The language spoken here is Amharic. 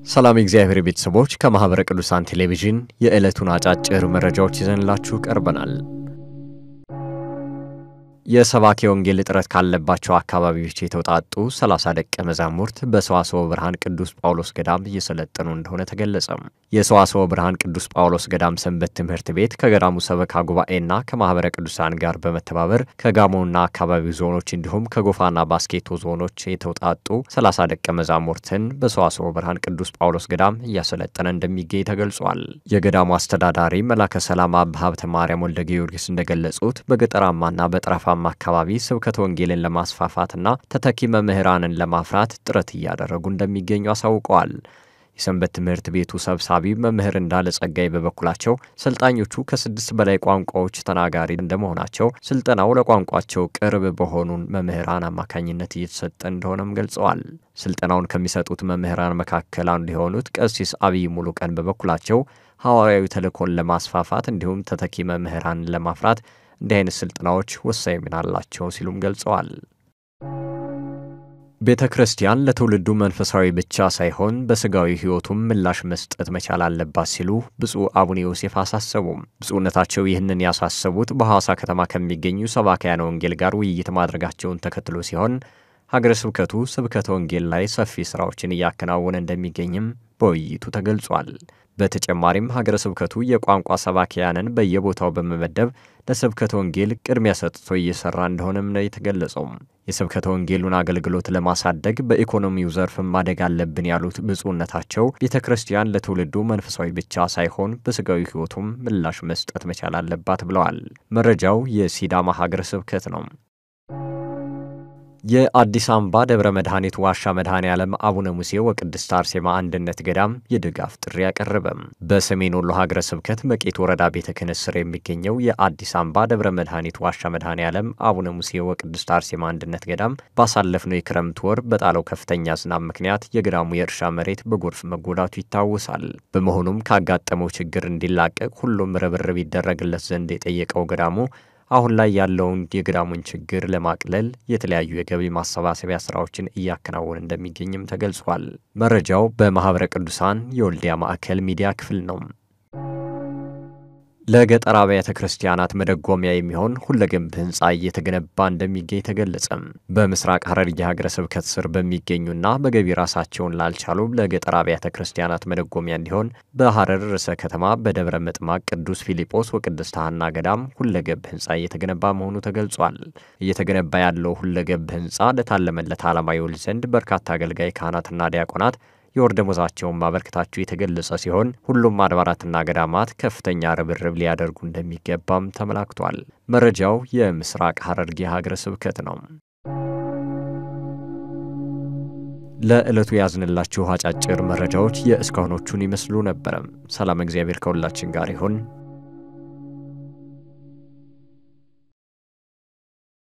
ሰላም እግዚአብሔር ቤተሰቦች ከማህበረ ቅዱሳን ቴሌቪዥን የዕለቱን አጫጭር መረጃዎች ይዘንላችሁ ቀርበናል። የሰባኪ ወንጌል እጥረት ካለባቸው አካባቢዎች የተውጣጡ 30 ደቀ መዛሙርት በሰዋስወ ብርሃን ቅዱስ ጳውሎስ ገዳም እየሰለጠኑ እንደሆነ ተገለጸ። የሰዋስወ ብርሃን ቅዱስ ጳውሎስ ገዳም ሰንበት ትምህርት ቤት ከገዳሙ ሰበካ ጉባኤና ከማህበረ ቅዱሳን ጋር በመተባበር ከጋሞና አካባቢው ዞኖች እንዲሁም ከጎፋና ባስኬቶ ዞኖች የተውጣጡ 30 ደቀ መዛሙርትን በሰዋስወ ብርሃን ቅዱስ ጳውሎስ ገዳም እያሰለጠነ እንደሚገኝ ተገልጿል። የገዳሙ አስተዳዳሪ መላከ ሰላም አባ ሀብተ ማርያም ወልደ ጊዮርጊስ እንደገለጹት በገጠራማና በጠረፋማ አካባቢ ስብከተ ወንጌልን ለማስፋፋትና ተተኪ መምህራንን ለማፍራት ጥረት እያደረጉ እንደሚገኙ አሳውቀዋል። የሰንበት ትምህርት ቤቱ ሰብሳቢ መምህር እንዳለ ጸጋይ በበኩላቸው ሰልጣኞቹ ከ6 በላይ ቋንቋዎች ተናጋሪ እንደመሆናቸው ስልጠናው ለቋንቋቸው ቅርብ በሆኑ መምህራን አማካኝነት እየተሰጠ እንደሆነም ገልጸዋል። ስልጠናውን ከሚሰጡት መምህራን መካከል አንዱ የሆኑት ቀሲስ አብይ ሙሉቀን በበኩላቸው ሐዋርያዊ ተልእኮን ለማስፋፋት እንዲሁም ተተኪ መምህራንን ለማፍራት እንዲህ አይነት ስልጠናዎች ወሳኝ ሚና አላቸው ሲሉም ገልጸዋል። ቤተ ክርስቲያን ለትውልዱ መንፈሳዊ ብቻ ሳይሆን በስጋዊ ሕይወቱም ምላሽ መስጠት መቻል አለባት ሲሉ ብፁዕ አቡነ ዮሴፍ አሳሰቡ። ብፁዕነታቸው ይህንን ያሳሰቡት በሐዋሳ ከተማ ከሚገኙ ሰባክያነ ወንጌል ጋር ውይይት ማድረጋቸውን ተከትሎ ሲሆን ሀገረ ስብከቱ ስብከተ ወንጌል ላይ ሰፊ ስራዎችን እያከናወነ እንደሚገኝም በውይይቱ ተገልጿል። በተጨማሪም ሀገረ ስብከቱ የቋንቋ ሰባኪያንን በየቦታው በመመደብ ለስብከተ ወንጌል ቅድሚያ ሰጥቶ እየሰራ እንደሆነም ነው የተገለጸው። የስብከተ ወንጌሉን አገልግሎት ለማሳደግ በኢኮኖሚው ዘርፍ ማደግ አለብን ያሉት ብፁዕነታቸው ቤተ ክርስቲያን ለትውልዱ መንፈሳዊ ብቻ ሳይሆን በስጋዊ ሕይወቱም ምላሽ መስጠት መቻል አለባት ብለዋል። መረጃው የሲዳማ ሀገረ ስብከት ነው። የአዲስ አበባ ደብረ መድኃኒት ዋሻ መድኃኔ ዓለም አቡነ ሙሴ ወቅድስት አርሴማ አንድነት ገዳም የድጋፍ ጥሪ አቀረበ። በሰሜን ወሎ ሀገረ ስብከት መቄት ወረዳ ቤተ ክህነት ስር የሚገኘው የአዲስ አበባ ደብረ መድኃኒት ዋሻ መድኃኔ ዓለም አቡነ ሙሴ ወቅድስት አርሴማ አንድነት ገዳም ባሳለፍነው የክረምት ወር በጣለው ከፍተኛ ዝናብ ምክንያት የገዳሙ የእርሻ መሬት በጎርፍ መጎዳቱ ይታወሳል። በመሆኑም ካጋጠመው ችግር እንዲላቀቅ ሁሉም ርብርብ ይደረግለት ዘንድ የጠየቀው ገዳሙ አሁን ላይ ያለውን የገዳሙን ችግር ለማቅለል የተለያዩ የገቢ ማሰባሰቢያ ስራዎችን እያከናወነ እንደሚገኝም ተገልጿል። መረጃው በማህበረ ቅዱሳን የወልዲያ ማዕከል ሚዲያ ክፍል ነው። ለገጠር አብያተ ክርስቲያናት መደጎሚያ የሚሆን ሁለገብ ህንጻ እየተገነባ እንደሚገኝ ተገለጸ። በምስራቅ ሐረርጌ ሀገረ ስብከት ስር በሚገኙና በገቢ ራሳቸውን ላልቻሉ ለገጠር አብያተ ክርስቲያናት መደጎሚያ እንዲሆን በሐረር ርዕሰ ከተማ በደብረ ምጥማቅ ቅዱስ ፊልጶስ ወቅድስት ሐና ገዳም ሁለገብ ህንጻ እየተገነባ መሆኑ ተገልጿል። እየተገነባ ያለው ሁለገብ ህንጻ ለታለመለት ዓላማ ይውል ዘንድ በርካታ አገልጋይ ካህናትና ዲያቆናት የወር ደመወዛቸውን ማበርከታቸው የተገለጸ ሲሆን ሁሉም አድባራትና ገዳማት ከፍተኛ ርብርብ ሊያደርጉ እንደሚገባም ተመላክቷል። መረጃው የምስራቅ ሐረርጌ ሀገረ ስብከት ነው። ለዕለቱ ያዝንላችሁ አጫጭር መረጃዎች የእስካሁኖቹን ይመስሉ ነበር። ሰላም እግዚአብሔር ከሁላችን ጋር ይሁን።